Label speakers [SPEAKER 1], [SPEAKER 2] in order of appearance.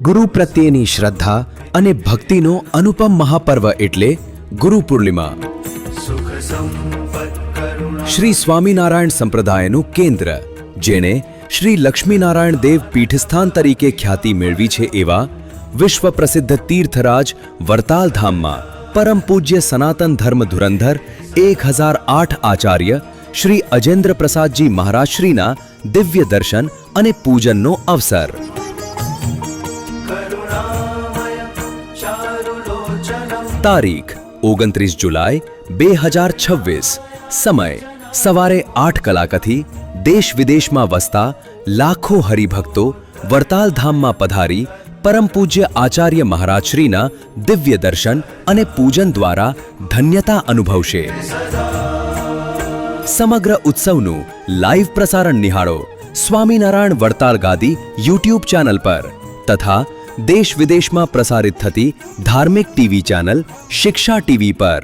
[SPEAKER 1] ગુરુ પ્રત્યેની શ્રદ્ધા અને ભક્તિનો અનુપમ મહાપર્વ એટલે ગુરુ પૂર્ણિમા. શ્રી સ્વામિનારાયણ સંપ્રદાયનું કેન્દ્ર, જેણે શ્રી લક્ષ્મીનારાયણ દેવ પીઠસ્થાન તરીકે ખ્યાતિ મેળવી છે એવા વિશ્વ પ્રસિદ્ધ તીર્થરાજ વરતાલ ધામમાં પરમ પૂજ્ય સનાતન ધર્મ ધુરંધર 1008 આચાર્ય શ્રી અજેન્દ્ર પ્રસાદજી મહારાજ શ્રીના દિવ્ય દર્શન અને પૂજનનો અવસર. તારીખ 29 જુલાઈ 2026. સમય સવારે 8 કલાકથી દેશ વિદેશમાં વસતા લાખો હરિભક્તો વરતાલ ધામમાં પધારી પરમ પૂજ્ય આચાર્ય મહારાજ શ્રીના દિવ્ય દર્શન અને પૂજન દ્વારા ધન્યતા અનુભવશે. સમગ્ર ઉત્સવનું લાઈવ પ્રસારણ નિહાળો સ્વામિનારાયણ વરતાલ ગાદી યુટ્યુબ ચેનલ પર તથા દેશ વિદેશમાં પ્રસારિત થતી ધાર્મિક ટીવી ચેનલ શિક્ષા ટીવી પર.